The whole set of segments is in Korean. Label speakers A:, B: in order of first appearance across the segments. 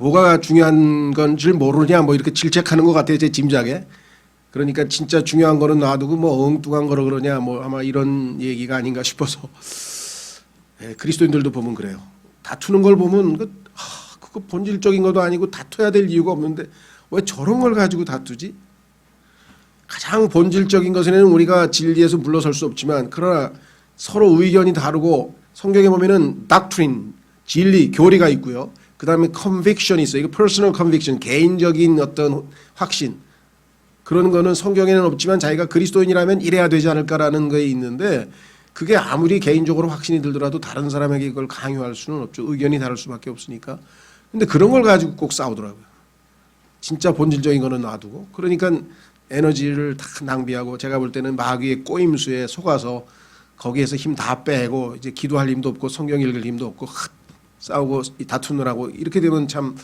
A: 뭐가 중요한 건지 모르냐 뭐 이렇게 질책하는 것 같아요. 제 짐작에. 그러니까 진짜 중요한 거는 놔두고 뭐 엉뚱한 거로 그러냐 뭐 아마 이런 얘기가 아닌가 싶어서. 그리스도인들도 보면 그래요. 다투는 걸 보면 그거 본질적인 것도 아니고 다퉈야 될 이유가 없는데 왜 저런 걸 가지고 다투지? 가장 본질적인 것에는 우리가 진리에서 물러설 수 없지만 그러나 서로 의견이 다르고 성경에 보면은 doctrine, 진리, 교리가 있고요. 그 다음에 conviction이 있어요. 이거 personal conviction, 개인적인 어떤 확신. 그런 거는 성경에는 없지만 자기가 그리스도인이라면 이래야 되지 않을까라는 거에 있는데 그게 아무리 개인적으로 확신이 들더라도 다른 사람에게 이걸 강요할 수는 없죠. 의견이 다를 수밖에 없으니까. 근데 그런 걸 가지고 꼭 싸우더라고요. 진짜 본질적인 거는 놔두고. 그러니까 에너지를 다 낭비하고 제가 볼 때는 마귀의 꼬임수에 속아서 거기에서 힘 다 빼고 이제 기도할 힘도 없고 성경 읽을 힘도 없고 싸우고 다투느라고 이렇게 되면 참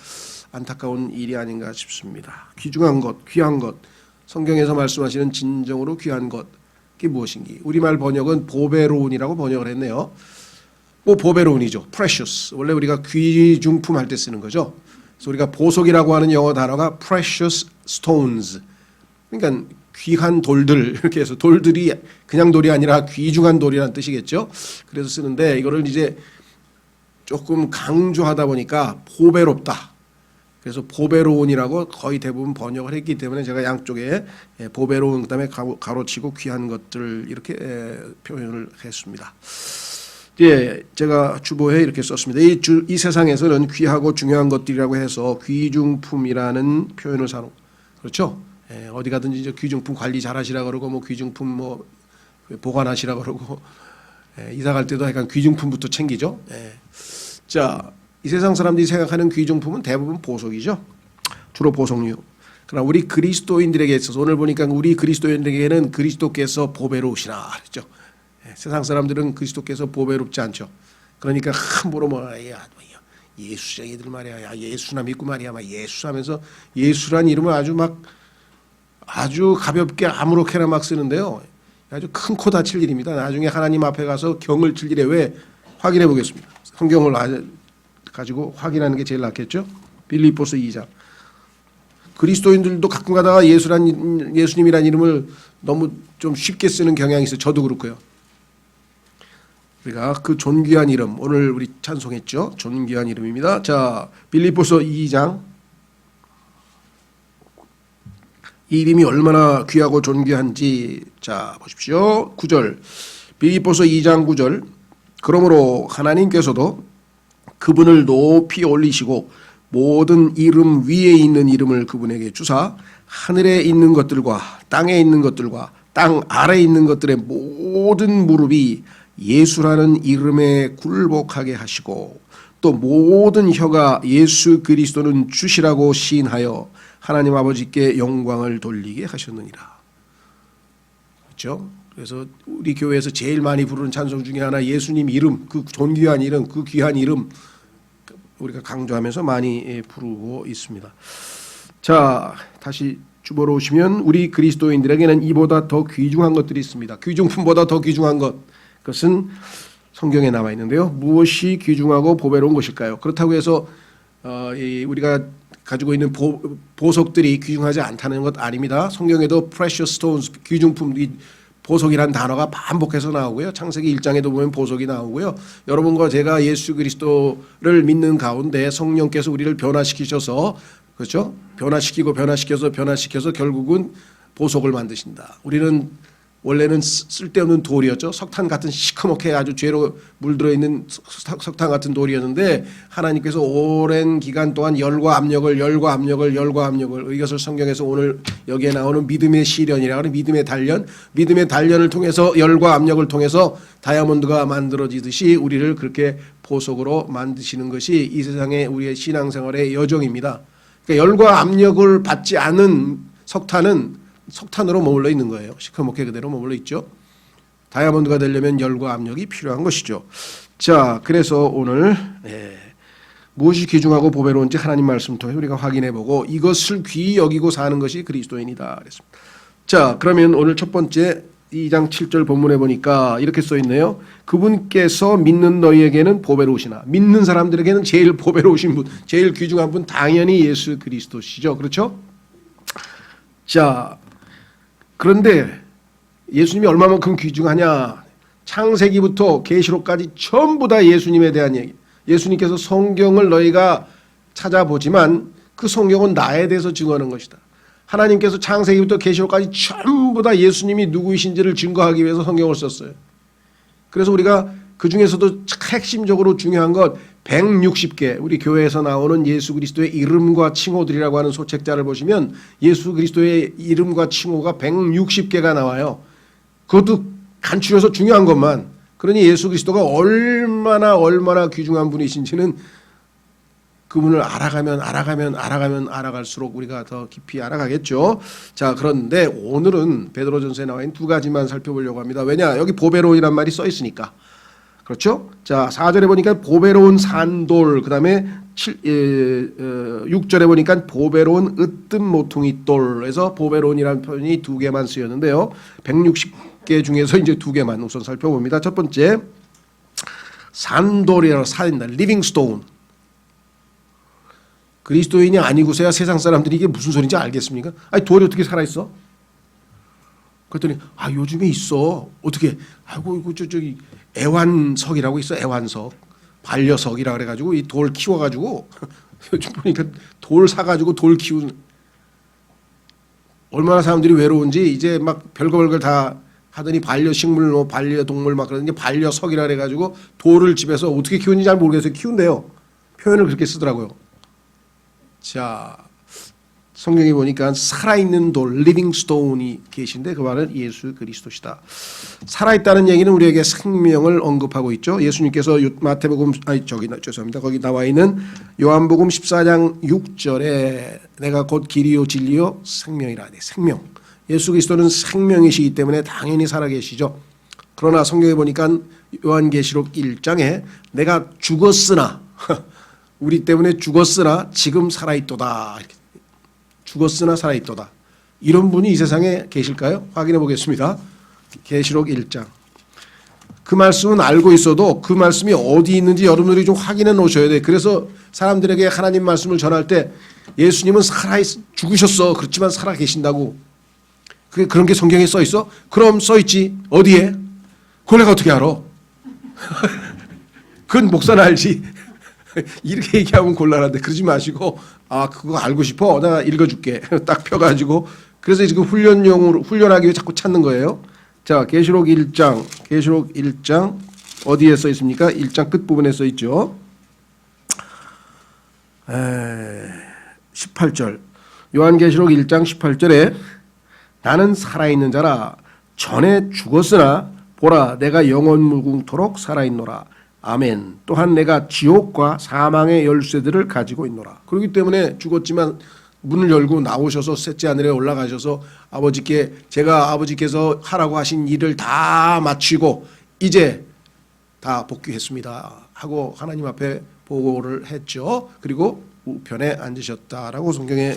A: 안타까운 일이 아닌가 싶습니다. 귀중한 것, 귀한 것, 성경에서 말씀하시는 진정으로 귀한 것, 그게 무엇인지. 우리말 번역은 보배로운이라고 번역을 했네요. 뭐 보배로운이죠. precious. 원래 우리가 귀중품 할 때 쓰는 거죠. 그래서 우리가 보석이라고 하는 영어 단어가 precious stones. 그러니까 귀한 돌들 이렇게 해서 돌들이 그냥 돌이 아니라 귀중한 돌이라는 뜻이겠죠. 그래서 쓰는데 이거를 이제 조금 강조하다 보니까 보배롭다. 그래서 보배로운이라고 거의 대부분 번역을 했기 때문에 제가 양쪽에 보배로운 그다음에 가로치고 귀한 것들 이렇게 표현을 했습니다. 예, 제가 주보에 이렇게 썼습니다. 이 세상에서는 귀하고 중요한 것들이라고 해서 귀중품이라는 표현을 사용. 그렇죠? 어디 가든지 이제 귀중품 관리 잘하시라 그러고 뭐 귀중품 뭐 보관하시라 그러고 이사 갈 때도 약간 귀중품부터 챙기죠. 자, 이 세상 사람들이 생각하는 귀중품은 대부분 보석이죠. 주로 보석류. 그러나 우리 그리스도인들에게 있어서 오늘 보니까 우리 그리스도인들에게는 그리스도께서 보배로우시나 그랬죠. 세상 사람들은 그리스도께서 보배롭지 않죠. 그러니까 함부로 예수쟁이들 말이야, 야 예수나 믿고 말이야, 막 예수 하면서 예수란 이름을 아주 가볍게 아무렇게나 막 쓰는데요. 아주 큰 코 다칠 일입니다. 나중에 하나님 앞에 가서 경을 칠 일에 왜 확인해 보겠습니다. 성경을 가지고 확인하는 게 제일 낫겠죠. 빌립보서 2장. 그리스도인들도 가끔 가다가 예수님이란 이름을 너무 좀 쉽게 쓰는 경향이 있어요. 저도 그렇고요. 우리가 그 존귀한 이름 오늘 우리 찬송했죠. 존귀한 이름입니다. 자, 빌립보서 2장. 이 이름이 얼마나 귀하고 존귀한지 자 보십시오. 9절 빌립보서 2장 9절 그러므로 하나님께서도 그분을 높이 올리시고 모든 이름 위에 있는 이름을 그분에게 주사 하늘에 있는 것들과 땅에 있는 것들과 땅 아래에 있는 것들의 모든 무릎이 예수라는 이름에 굴복하게 하시고 또 모든 혀가 예수 그리스도는 주시라고 시인하여 하나님 아버지께 영광을 돌리게 하셨느니라. 그렇죠? 그래서 우리 교회에서 제일 많이 부르는 찬송 중에 하나 예수님 이름, 그 존귀한 이름, 그 귀한 이름 우리가 강조하면서 많이 부르고 있습니다. 자, 다시 주보로 오시면 우리 그리스도인들에게는 이보다 더 귀중한 것들이 있습니다. 귀중품보다 더 귀중한 것, 그것은 성경에 나와 있는데요. 무엇이 귀중하고 보배로운 것일까요? 그렇다고 해서 우리가 가지고 있는 보석들이 귀중하지 않다는 것 아닙니다. 성경에도 precious stones, 귀중품, 보석이라는 단어가 반복해서 나오고요. 창세기 1장에도 보면 보석이 나오고요. 여러분과 제가 예수 그리스도를 믿는 가운데 성령께서 우리를 변화시키셔서 그렇죠? 변화시켜서 결국은 보석을 만드신다. 우리는 원래는 쓸데없는 돌이었죠. 석탄 같은 시커멓게 아주 죄로 물들어 있는 석탄 같은 돌이었는데 하나님께서 오랜 기간 동안 열과 압력을 이것을 성경에서 오늘 여기에 나오는 믿음의 시련이라고 하는 믿음의 단련을 통해서 열과 압력을 통해서 다이아몬드가 만들어지듯이 우리를 그렇게 보석으로 만드시는 것이 이 세상의 우리의 신앙생활의 여정입니다. 그러니까 열과 압력을 받지 않은 석탄으로 머물러 있는 거예요. 시커멓게 그대로 머물러 있죠. 다이아몬드가 되려면 열과 압력이 필요한 것이죠. 자, 그래서 오늘 무엇이 귀중하고 보배로운지 하나님 말씀 통해 우리가 확인해보고 이것을 귀히 여기고 사는 것이 그리스도인이다 그랬습니다. 자, 그러면 오늘 첫 번째 2장 7절 본문에 보니까 이렇게 써 있네요. 그분께서 믿는 너희에게는 보배로우시나, 믿는 사람들에게는 제일 보배로우신 분, 제일 귀중한 분 당연히 예수 그리스도시죠. 그렇죠? 자, 그런데 예수님이 얼마만큼 귀중하냐? 창세기부터 계시록까지 전부 다 예수님에 대한 얘기. 예수님께서 성경을 너희가 찾아보지만 그 성경은 나에 대해서 증거하는 것이다. 하나님께서 창세기부터 계시록까지 전부 다 예수님이 누구이신지를 증거하기 위해서 성경을 썼어요. 그래서 우리가 그 중에서도 핵심적으로 중요한 것 160개, 우리 교회에서 나오는 예수 그리스도의 이름과 칭호들이라고 하는 소책자를 보시면 예수 그리스도의 이름과 칭호가 160개가 나와요. 그것도 간추려서 중요한 것만. 그러니 예수 그리스도가 얼마나 귀중한 분이신지는 그분을 알아갈수록 우리가 더 깊이 알아가겠죠. 자, 그런데 오늘은 베드로전서에 나와 있는 두 가지만 살펴보려고 합니다. 왜냐? 여기 보배로운이란 말이 써 있으니까. 그렇죠? 자, 4절에 보니까 보배로운 산돌, 그 다음에 6절에 보니까 보배로운 으뜸 모퉁이 돌에서 보배로운이라는 표현이 두 개만 쓰였는데요. 160개 중에서 이제 두 개만 우선 살펴봅니다. 첫 번째, 산돌이라고 살린다. 리빙스톤. 그리스도인이 아니고서야 세상 사람들이 이게 무슨 소리인지 알겠습니까? 아니, 돌이 어떻게 살아있어? 그랬더니 요즘에 있어. 어떻게? 아이고 이거 저기 애완석이라고 있어. 애완석, 반려석이라 그래가지고 이 돌 키워가지고 요즘 보니까 돌 사가지고 돌 키우는, 얼마나 사람들이 외로운지 이제 막 별거 다 하더니 반려식물, 반려동물 막 그러는 게 반려석이라 그래가지고 돌을 집에서 어떻게 키우는지 잘 모르겠어요. 키운대요. 표현을 그렇게 쓰더라고요. 자, 성경에 보니까 살아있는 돌, 리빙스톤이 계신데 그 말은 예수 그리스도시다. 살아있다는 얘기는 우리에게 생명을 언급하고 있죠. 예수님께서 마태복음, 죄송합니다. 거기 나와 있는 요한복음 14장 6절에 내가 곧 길이요 진리요 생명이라. 생명. 예수 그리스도는 생명이시기 때문에 당연히 살아계시죠. 그러나 성경에 보니까 요한계시록 1장에 내가 죽었으나 우리 때문에 죽었으나 지금 살아있도다. 죽었으나 살아있도다. 이런 분이 이 세상에 계실까요? 확인해 보겠습니다. 계시록 1장. 그 말씀은 알고 있어도 그 말씀이 어디 있는지 여러분들이 좀 확인해 놓으셔야 돼요. 그래서 사람들에게 하나님 말씀을 전할 때 예수님은 죽으셨어. 그렇지만 살아 계신다고. 그런 게 성경에 써 있어? 그럼 써 있지. 어디에? 그걸 내가 어떻게 알아? 그건 목사는 알지. 이렇게 얘기하면 곤란한데 그러지 마시고 그거 알고 싶어? 내가 읽어줄게. 딱 펴가지고. 그래서 지금 훈련하기 위해 자꾸 찾는 거예요. 자, 계시록 1장 어디에 써 있습니까? 1장 끝부분에 써 있죠. 18절 요한계시록 1장 18절에 나는 살아있는 자라 전에 죽었으나 보라 내가 영원 무궁토록 살아있노라. 아멘. 또한 내가 지옥과 사망의 열쇠들을 가지고 있노라. 그렇기 때문에 죽었지만 문을 열고 나오셔서 셋째 하늘에 올라가셔서 제가 아버지께서 하라고 하신 일을 다 마치고 이제 다 복귀했습니다 하고 하나님 앞에 보고를 했죠. 그리고 우편에 앉으셨다라고 성경에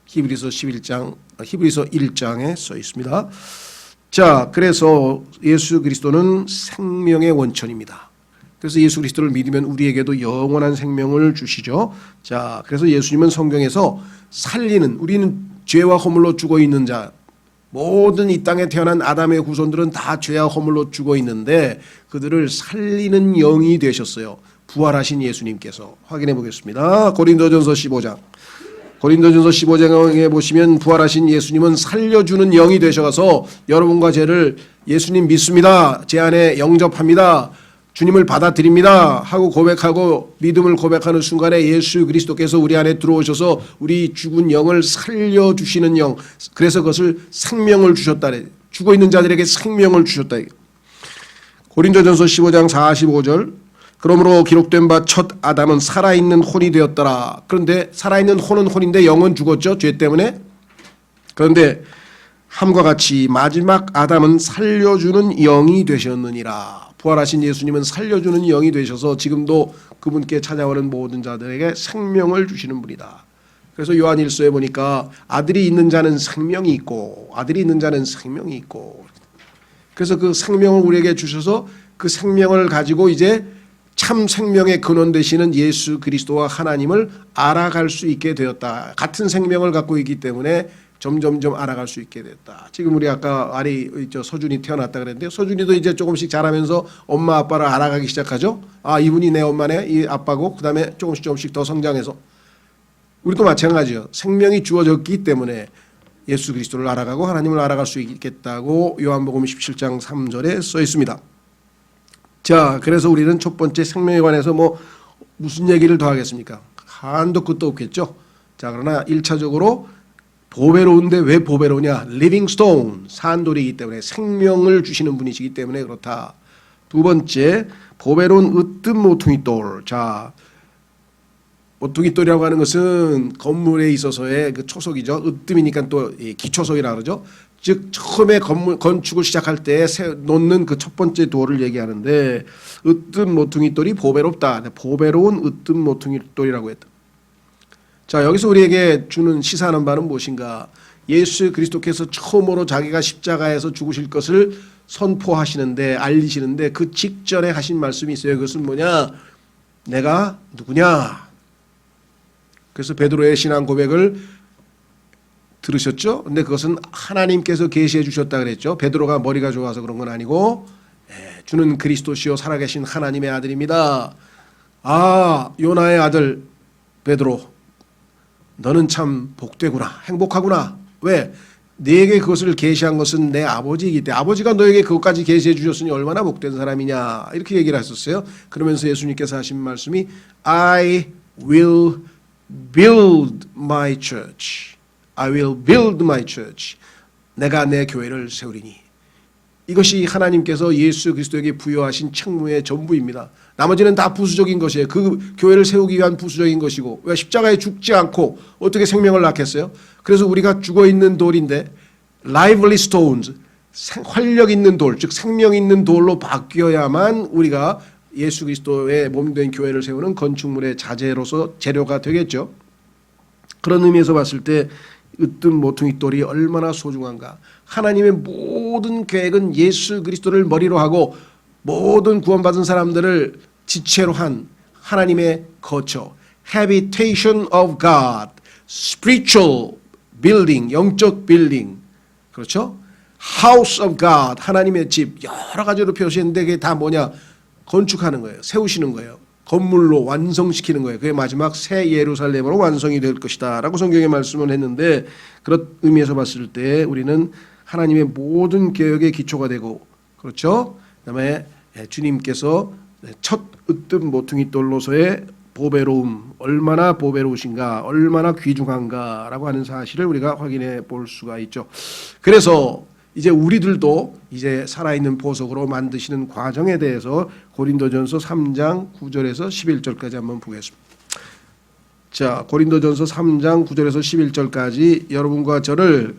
A: 히브리서 1장에 써 있습니다. 자, 그래서 예수 그리스도는 생명의 원천입니다. 그래서 예수 그리스도를 믿으면 우리에게도 영원한 생명을 주시죠. 자, 그래서 예수님은 성경에서 우리는 죄와 허물로 죽어 있는 자, 모든 이 땅에 태어난 아담의 후손들은 다 죄와 허물로 죽어 있는데 그들을 살리는 영이 되셨어요. 부활하신 예수님께서. 확인해 보겠습니다. 고린도전서 15장에 보시면 부활하신 예수님은 살려주는 영이 되셔서 여러분과 죄를 예수님 믿습니다. 제 안에 영접합니다. 주님을 받아들입니다 하고 고백하고 믿음을 고백하는 순간에 예수 그리스도께서 우리 안에 들어오셔서 우리 죽은 영을 살려주시는 영, 그래서 그것을 생명을 주셨다. 죽어 있는 자들에게 생명을 주셨다. 고린도전서 15장 45절 그러므로 기록된 바 첫 아담은 살아있는 혼이 되었더라. 그런데 살아있는 혼은 혼인데 영은 죽었죠. 죄 때문에. 그런데 함과 같이 마지막 아담은 살려주는 영이 되셨느니라. 부활하신 예수님은 살려주는 영이 되셔서 지금도 그분께 찾아오는 모든 자들에게 생명을 주시는 분이다. 그래서 요한일서에 보니까 아들이 있는 자는 생명이 있고 그래서 그 생명을 우리에게 주셔서 그 생명을 가지고 이제 참 생명의 근원 되시는 예수 그리스도와 하나님을 알아갈 수 있게 되었다. 같은 생명을 갖고 있기 때문에 점점점 알아갈 수 있게 됐다. 지금 우리 아까 아리 서준이 태어났다 그랬는데 서준이도 이제 조금씩 자라면서 엄마 아빠를 알아가기 시작하죠. 아, 이분이 내 엄마네, 이 아빠고, 그다음에 조금씩 더 성장해서 우리도 마찬가지요. 생명이 주어졌기 때문에 예수 그리스도를 알아가고 하나님을 알아갈 수 있겠다고 요한복음 17장 3절에 써 있습니다. 자, 그래서 우리는 첫 번째 생명에 관해서 무슨 얘기를 더 하겠습니까? 한도 끝도 없겠죠. 자, 그러나 1차적으로 보배로운데 왜 보배로우냐? 리빙 스톤, 산돌이기 때문에 생명을 주시는 분이시기 때문에 그렇다. 두 번째, 보배로운 으뜸 모퉁이 돌. 자, 모퉁이 돌이라고 하는 것은 건물에 있어서의 그 초석이죠. 으뜸이니까 또 기초석이라 그러죠. 즉 처음에 건축을 시작할 때 놓는 그 첫 번째 돌을 얘기하는데 으뜸 모퉁이 돌이 보배롭다. 보배로운 으뜸 모퉁이 돌이라고 했다. 자, 여기서 우리에게 주는 시사하는 바는 무엇인가? 예수 그리스도께서 처음으로 자기가 십자가에서 죽으실 것을 선포하시는데 알리시는데 그 직전에 하신 말씀이 있어요. 그것은 뭐냐? 내가 누구냐? 그래서 베드로의 신앙 고백을 들으셨죠? 근데 그것은 하나님께서 계시해 주셨다 그랬죠. 베드로가 머리가 좋아서 그런 건 아니고 주는 그리스도시요 살아계신 하나님의 아들입니다. 아, 요나의 아들 베드로, 너는 참 복되구나, 행복하구나. 왜? 네게 그것을 계시한 것은 내 아버지이기 때문에 아버지가 너에게 그것까지 계시해 주셨으니 얼마나 복된 사람이냐, 이렇게 얘기를 하셨어요. 그러면서 예수님께서 하신 말씀이 I will build my church. I will build my church. 내가 내 교회를 세우리니. 이것이 하나님께서 예수 그리스도에게 부여하신 책무의 전부입니다. 나머지는 다 부수적인 것이에요. 그 교회를 세우기 위한 부수적인 것이고, 왜 십자가에 죽지 않고 어떻게 생명을 낳겠어요? 그래서 우리가 죽어있는 돌인데 lively stones, 활력 있는 돌, 즉 생명 있는 돌로 바뀌어야만 우리가 예수 그리스도의 몸된 교회를 세우는 건축물의 자재로서 재료가 되겠죠. 그런 의미에서 봤을 때 으뜸 모퉁이 돌이 얼마나 소중한가. 하나님의 모든 계획은 예수 그리스도를 머리로 하고 모든 구원받은 사람들을 지체로 한 하나님의 거처, habitation of God, spiritual building, 영적 빌딩, 그렇죠? house of God, 하나님의 집, 여러 가지로 표시했는데 그게 다 뭐냐? 건축하는 거예요. 세우시는 거예요. 건물로 완성시키는 거예요. 그게 마지막 새 예루살렘으로 완성이 될 것이다 라고 성경에 말씀을 했는데, 그런 의미에서 봤을 때 우리는 하나님의 모든 계획의 기초가 되고, 그렇죠? 그다음에 주님께서 첫 으뜸 모퉁이 돌로서의 보배로움, 얼마나 보배로우신가, 얼마나 귀중한가 라고 하는 사실을 우리가 확인해 볼 수가 있죠. 그래서 이제 우리들도 이제 살아있는 보석으로 만드시는 과정에 대해서 고린도전서 3장 9절에서 11절까지 한번 보겠습니다. 자, 고린도전서 3장 9절에서 11절까지 여러분과 저를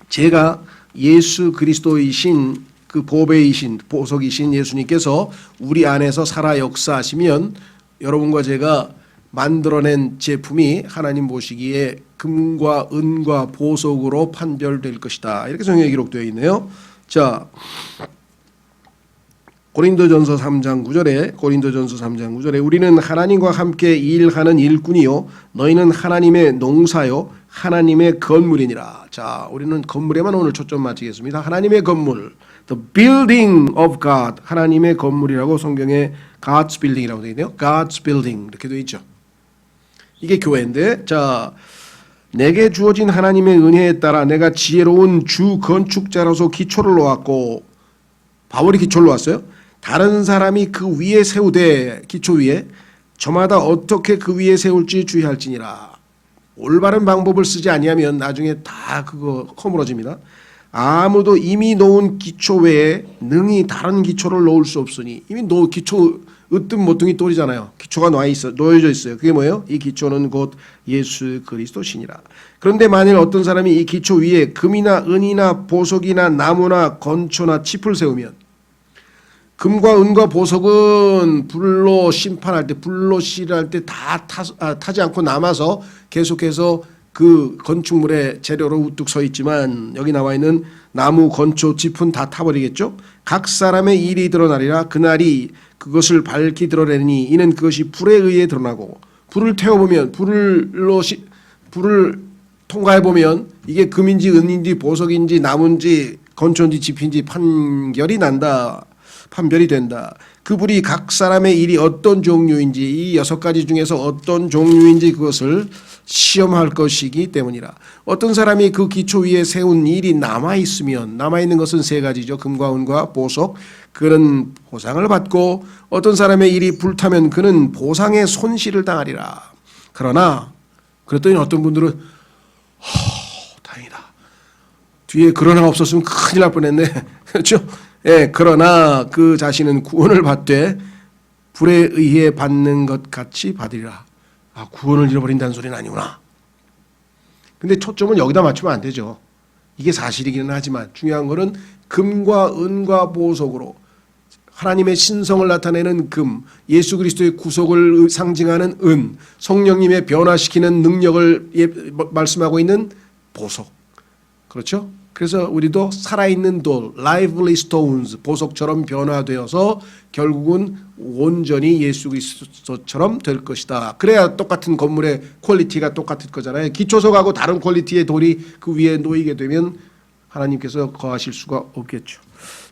A: 제가 예수 그리스도이신 그 보배이신 보석이신 예수님께서 우리 안에서 살아 역사하시면 여러분과 제가 만들어낸 제품이 하나님 보시기에 금과 은과 보석으로 판별될 것이다. 이렇게 성경에 기록되어 있네요. 자, 고린도전서 3장 9절에 우리는 하나님과 함께 일하는 일꾼이요 너희는 하나님의 농사요 하나님의 건물이니라. 자, 우리는 건물에만 오늘 초점 맞추겠습니다. 하나님의 건물, the building of God, 하나님의 건물이라고 성경에 God's building이라고 되어 있네요. God's building 이렇게 되어 있죠. 이게 교회인데, 자, 내게 주어진 하나님의 은혜에 따라 내가 지혜로운 주 건축자로서 기초를 놓았고, 바울이 기초를 놓았어요. 다른 사람이 그 위에 세우되, 기초 위에 저마다 어떻게 그 위에 세울지 주의할지니라. 올바른 방법을 쓰지 아니하면 나중에 다 그거 허물어집니다. 아무도 이미 놓은 기초 외에 능히 다른 기초를 놓을 수 없으니, 이미 기초 으뜸 모퉁이 돌이잖아요. 기초가 놓여져 있어요. 그게 뭐예요? 이 기초는 곧 예수 그리스도시니라. 그런데 만일 어떤 사람이 이 기초 위에 금이나 은이나 보석이나 나무나 건초나 칩을 세우면, 금과 은과 보석은 불로 심판할 때, 불로 실할 때 다 타지 않고 남아서 계속해서 그 건축물의 재료로 우뚝 서 있지만, 여기 나와 있는 나무, 건초, 짚은 다 타버리겠죠. 각 사람의 일이 드러나리라. 그날이 그것을 밝히 드러내니 이는 그것이 불에 의해 드러나고 불을 태워보면 불을 통과해보면 이게 금인지 은인지 보석인지 나무인지 건초인지 짚인지 판별이 된다. 그 불이 각 사람의 일이 어떤 종류인지 이 6가지 중에서 어떤 종류인지 그것을 시험할 것이기 때문이라. 어떤 사람이 그 기초 위에 세운 일이 남아있으면 남아있는 것은 3가지죠. 금과 은과 보석. 그는 보상을 받고 어떤 사람의 일이 불타면 그는 보상의 손실을 당하리라. 그러나 그랬더니 어떤 분들은 다행이다. 뒤에 그러나 없었으면 큰일 날 뻔했네. 그렇죠? 예, 그러나 그 자신은 구원을 받되 불에 의해 받는 것 같이 받으리라. 아, 구원을 잃어버린다는 소리는 아니구나. 근데 초점은 여기다 맞추면 안 되죠. 이게 사실이기는 하지만 중요한 거는 금과 은과 보석으로 하나님의 신성을 나타내는 금, 예수 그리스도의 구속을 상징하는 은, 성령님의 변화시키는 능력을 말씀하고 있는 보석. 그렇죠? 그래서 우리도 살아있는 돌, lively stones, 보석처럼 변화되어서 결국은 온전히 예수 그리스도처럼 될 것이다. 그래야 똑같은 건물의 퀄리티가 똑같을 거잖아요. 기초석하고 다른 퀄리티의 돌이 그 위에 놓이게 되면 하나님께서 거하실 수가 없겠죠.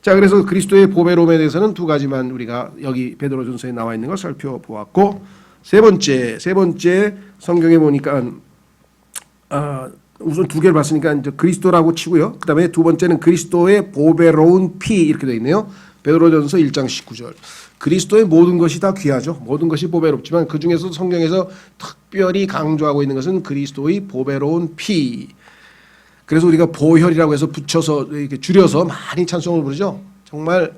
A: 자, 그래서 그리스도의 보배로움에 대해서는 2가지만 우리가 여기 베드로전서에 나와 있는 걸 살펴보았고, 세 번째 성경에 보니까 우선 2개를 봤으니까 이제 그리스도라고 치고요. 그다음에 2번째는 그리스도의 보배로운 피 이렇게 되어 있네요. 베드로전서 1장 19절. 그리스도의 모든 것이 다 귀하죠. 모든 것이 보배롭지만 그 중에서 성경에서 특별히 강조하고 있는 것은 그리스도의 보배로운 피. 그래서 우리가 보혈이라고 해서 붙여서 이렇게 줄여서 많이 찬송을 부르죠. 정말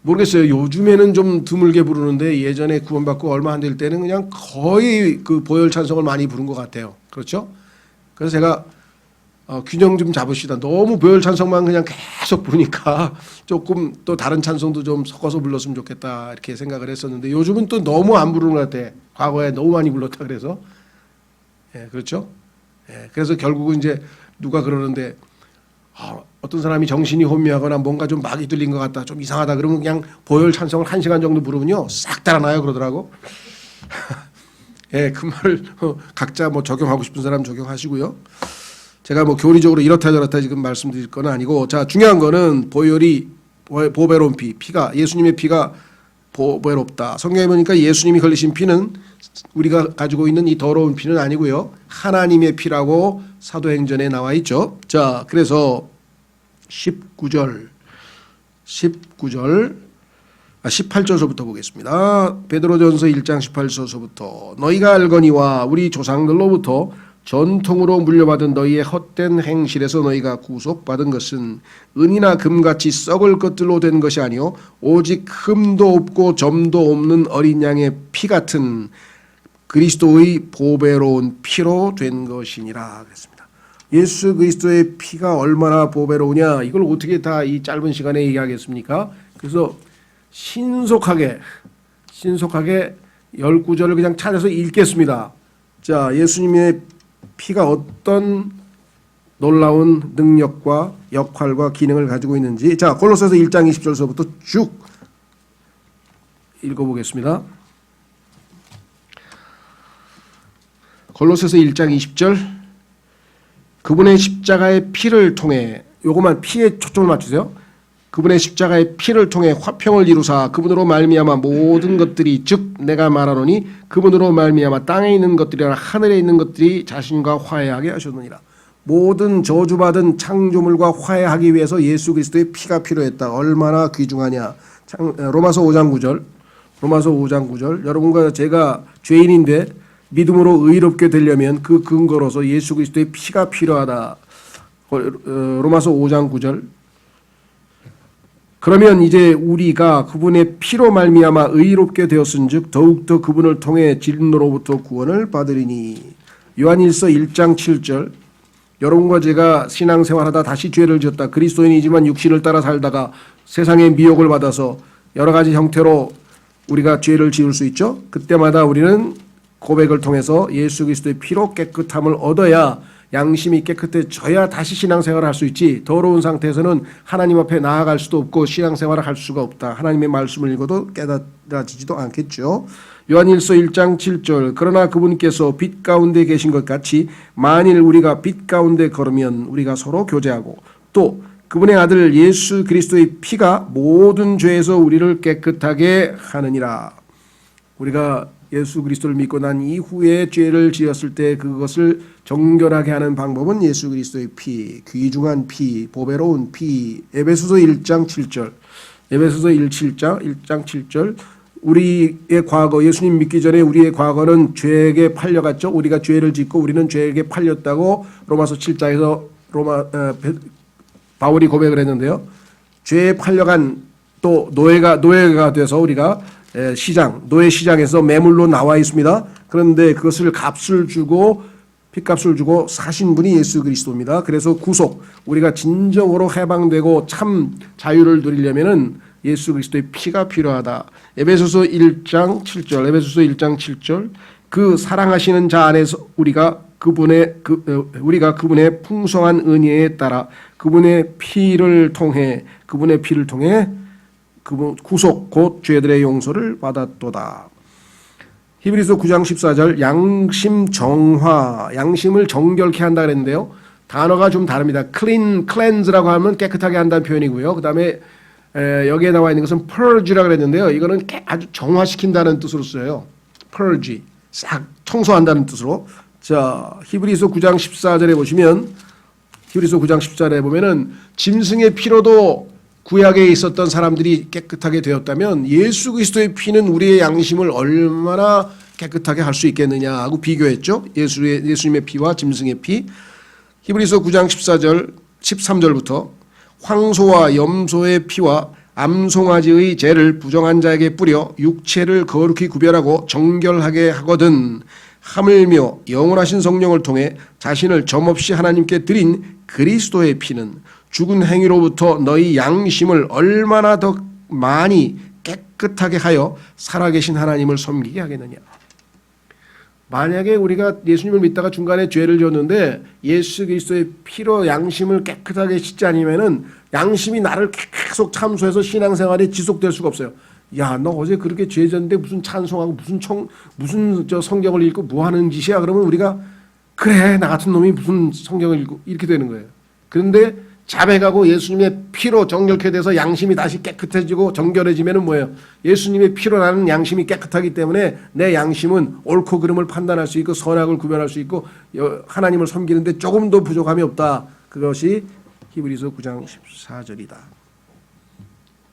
A: 모르겠어요. 요즘에는 좀 드물게 부르는데 예전에 구원받고 얼마 안 될 때는 그냥 거의 그 보혈 찬송을 많이 부른 것 같아요. 그렇죠? 그래서 제가 균형 좀 잡읍시다. 너무 보혈 찬송만 그냥 계속 부르니까 조금 또 다른 찬송도 좀 섞어서 불렀으면 좋겠다 이렇게 생각을 했었는데 요즘은 또 너무 안 부르는 것 같아. 과거에 너무 많이 불렀다 그래서. 예, 그렇죠? 예, 그래서 결국은 이제 누가 그러는데 어떤 사람이 정신이 혼미하거나 뭔가 좀 막이 뚫린 것 같다, 좀 이상하다 그러면 그냥 보혈 찬송을 1시간 정도 부르면요 싹 달아나요 그러더라고. 예, 그 말을 각자 뭐 적용하고 싶은 사람 적용하시고요. 제가 뭐 교리적으로 이렇다 저렇다 지금 말씀드릴 건 아니고, 자, 중요한 거는 보배로운 피가 예수님의 피가 보배롭다. 성경에 보니까 예수님이 걸리신 피는 우리가 가지고 있는 이 더러운 피는 아니고요, 하나님의 피라고 사도행전에 나와 있죠. 자, 그래서 18절서부터 보겠습니다. 베드로전서 1장 18절서부터 너희가 알거니와 우리 조상들로부터 전통으로 물려받은 너희의 헛된 행실에서 너희가 구속받은 것은 은이나 금같이 썩을 것들로 된 것이 아니요 오직 흠도 없고 점도 없는 어린 양의 피 같은 그리스도의 보배로운 피로 된 것이니라 그랬습니다. 예수 그리스도의 피가 얼마나 보배로우냐, 이걸 어떻게 다 이 짧은 시간에 얘기하겠습니까? 그래서 신속하게 10구절을 그냥 찾아서 읽겠습니다. 자, 예수님의 피가 어떤 놀라운 능력과 역할과 기능을 가지고 있는지, 자, 골로새서 1장 20절서부터 쭉 읽어보겠습니다. 골로새서 1장 20절, 그분의 십자가의 피를 통해, 요것만 피에 초점을 맞추세요. 그분의 십자가의 피를 통해 화평을 이루사 그분으로 말미암아 모든 것들이, 즉 내가 말하노니 그분으로 말미암아 땅에 있는 것들이나 하늘에 있는 것들이 자신과 화해하게 하셨느니라. 모든 저주받은 창조물과 화해하기 위해서 예수 그리스도의 피가 필요했다. 얼마나 귀중하냐. 로마서 5장 9절. 여러분과 제가 죄인인데 믿음으로 의롭게 되려면 그 근거로서 예수 그리스도의 피가 필요하다. 로마서 5장 9절. 그러면 이제 우리가 그분의 피로 말미암아 의롭게 되었은즉 더욱더 그분을 통해 진노로부터 구원을 받으리니. 요한일서 1장 7절. 여러분과 제가 신앙생활하다 다시 죄를 지었다. 그리스도인이지만 육신을 따라 살다가 세상의 미혹을 받아서 여러 가지 형태로 우리가 죄를 지을 수 있죠. 그때마다 우리는 고백을 통해서 예수 그리스도의 피로 깨끗함을 얻어야 양심이 깨끗해져야 다시 신앙생활을 할 수 있지, 더러운 상태에서는 하나님 앞에 나아갈 수도 없고 신앙생활을 할 수가 없다. 하나님의 말씀을 읽어도 깨달아지지도 않겠죠. 요한일서 1장 7절 그러나 그분께서 빛 가운데 계신 것 같이 만일 우리가 빛 가운데 걸으면 우리가 서로 교제하고 또 그분의 아들 예수 그리스도의 피가 모든 죄에서 우리를 깨끗하게 하느니라. 우리가 예수 그리스도를 믿고 난 이후에 죄를 지었을 때 그것을 정결하게 하는 방법은 예수 그리스도의 피, 귀중한 피, 보배로운 피. 에베소서 1장 7절 에베소서 1장 7절 우리의 과거, 예수님 믿기 전에 우리의 과거는 죄에게 팔려갔죠. 우리가 죄를 짓고 우리는 죄에게 팔렸다고 로마서 7장에서 바울이 고백을 했는데요. 죄에 팔려간 또 노예가 돼서 우리가 노예 시장에서 매물로 나와 있습니다. 그런데 그것을 핏값을 주고 사신 분이 예수 그리스도입니다. 그래서 구속, 우리가 진정으로 해방되고 참 자유를 누리려면은 예수 그리스도의 피가 필요하다. 에베소서 1장 7절 그 사랑하시는 자 안에서 우리가 그분의 풍성한 은혜에 따라 그분의 피를 통해 그분 구속 곧 죄들의 용서를 받았도다. 히브리서 9장 14절 양심 정화, 양심을 정결케 한다 그랬는데요. 단어가 좀 다릅니다. cleanse라고 하면 깨끗하게 한다는 표현이고요. 그 다음에 여기에 나와 있는 것은 purge라고 그랬는데요. 이거는 아주 정화시킨다는 뜻으로 써요. purge, 싹 청소한다는 뜻으로. 자, 히브리서 9장 14절에 보시면 보면은 짐승의 피로도 구약에 있었던 사람들이 깨끗하게 되었다면 예수 그리스도의 피는 우리의 양심을 얼마나 깨끗하게 할 수 있겠느냐 하고 비교했죠. 예수님의 피와 짐승의 피. 히브리서 9장 13절부터 황소와 염소의 피와 암송아지의 죄를 부정한 자에게 뿌려 육체를 거룩히 구별하고 정결하게 하거든 하물며 영원하신 성령을 통해 자신을 점없이 하나님께 드린 그리스도의 피는 죽은 행위로부터 너희 양심을 얼마나 더 많이 깨끗하게 하여 살아계신 하나님을 섬기게 하겠느냐. 만약에 우리가 예수님을 믿다가 중간에 죄를 지었는데 예수 그리스도의 피로 양심을 깨끗하게 씻지 않으면은 양심이 나를 계속 참소해서 신앙생활이 지속될 수가 없어요. 야, 너 어제 그렇게 죄 졌는데 무슨 찬송하고 무슨 성경을 읽고 뭐 하는 짓이야? 그러면 우리가 그래, 나 같은 놈이 무슨 성경을 읽고 이렇게 되는 거예요. 그런데 자백하고 예수님의 피로 정결케 돼서 양심이 다시 깨끗해지고 정결해지면은 뭐예요? 예수님의 피로 나는 양심이 깨끗하기 때문에 내 양심은 옳고 그름을 판단할 수 있고 선악을 구별할 수 있고 하나님을 섬기는데 조금도 부족함이 없다. 그것이 히브리서 9장 14절이다.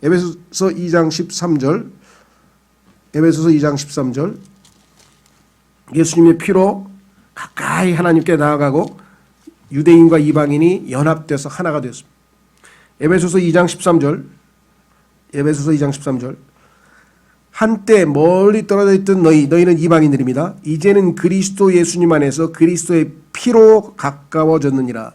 A: 에베소서 2장 13절 예수님의 피로 가까이 하나님께 나아가고 유대인과 이방인이 연합돼서 하나가 되었습니다. 에베소서 2장 13절 한때 멀리 떨어져 있던 너희는 이방인들입니다. 이제는 그리스도 예수님 안에서 그리스도의 피로 가까워졌느니라.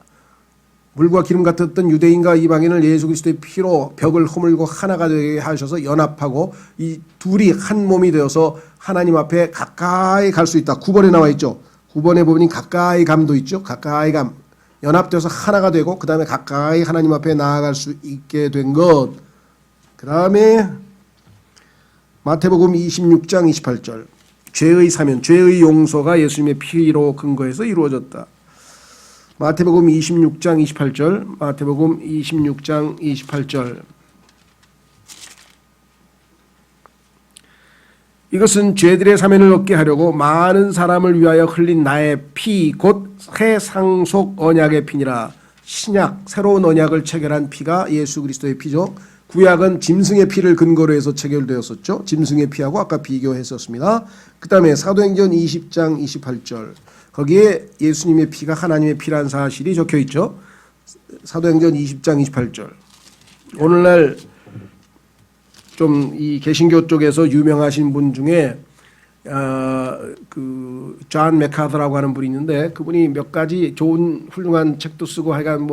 A: 물과 기름 같았던 유대인과 이방인을 예수 그리스도의 피로 벽을 허물고 하나가 되게 하셔서 연합하고 이 둘이 한 몸이 되어서 하나님 앞에 가까이 갈 수 있다. 9번에 나와 있죠. 9번에 보니 가까이 감도 있죠. 가까이 감. 연합되어서 하나가 되고 그 다음에 가까이 하나님 앞에 나아갈 수 있게 된 것. 그 다음에 마태복음 26장 28절 죄의 사면, 죄의 용서가 예수님의 피로 근거해서 이루어졌다. 마태복음 26장 28절 이것은 죄들의 사면을 얻게 하려고 많은 사람을 위하여 흘린 나의 피 곧 새 상속 언약의 피니라. 신약 새로운 언약을 체결한 피가 예수 그리스도의 피죠. 구약은 짐승의 피를 근거로 해서 체결되었었죠. 짐승의 피하고 아까 비교했었습니다. 그 다음에 사도행전 20장 28절 거기에 예수님의 피가 하나님의 피란 사실이 적혀 있죠. 사도행전 20장 28절 오늘날 좀 이 개신교 쪽에서 유명하신 분 중에 존 맥카더라고 하는 분이 있는데 그분이 몇 가지 좋은 훌륭한 책도 쓰고 하여간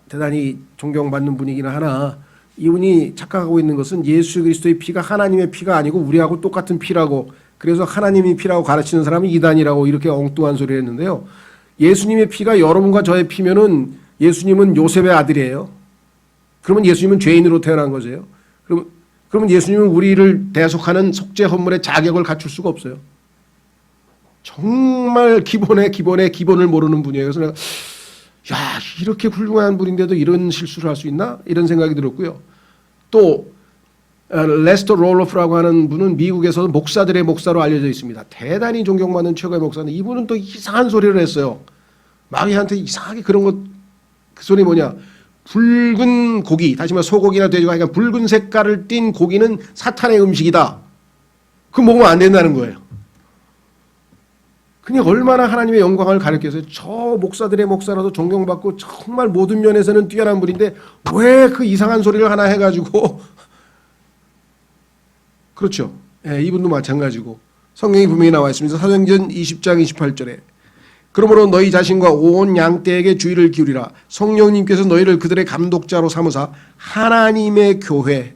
A: 대단히 존경받는 분이기는 하나 이분이 착각하고 있는 것은 예수 그리스도의 피가 하나님의 피가 아니고 우리하고 똑같은 피라고 그래서 하나님의 피라고 가르치는 사람이 이단이라고 이렇게 엉뚱한 소리를 했는데요. 예수님의 피가 여러분과 저의 피면은 예수님은 요셉의 아들이에요. 그러면 예수님은 죄인으로 태어난 거죠. 그러면 예수님은 우리를 대속하는 속죄 헌물의 자격을 갖출 수가 없어요. 정말 기본의 기본을 모르는 분이에요. 그래서 내가 이렇게 훌륭한 분인데도 이런 실수를 할 수 있나? 이런 생각이 들었고요. 또 레스터 롤로프라고 하는 분은 미국에서 목사들의 목사로 알려져 있습니다. 대단히 존경받는 최고의 목사인데 이분은 또 이상한 소리를 했어요. 마귀한테 이상하게 그런 것, 그 소리 뭐냐? 붉은 고기, 다시 말해 소고기나 돼지고기, 그러니까 붉은 색깔을 띤 고기는 사탄의 음식이다. 그거 먹으면 안 된다는 거예요. 그냥 얼마나 하나님의 영광을 가리켜서 저 목사들의 목사라도 존경받고 정말 모든 면에서는 뛰어난 분인데 왜 그 이상한 소리를 하나 해가지고 그렇죠. 예, 이분도 마찬가지고 성경이 분명히 나와 있습니다. 사도행전 20장 28절에 그러므로 너희 자신과 온 양떼에게 주의를 기울이라. 성령님께서 너희를 그들의 감독자로 삼으사 하나님의 교회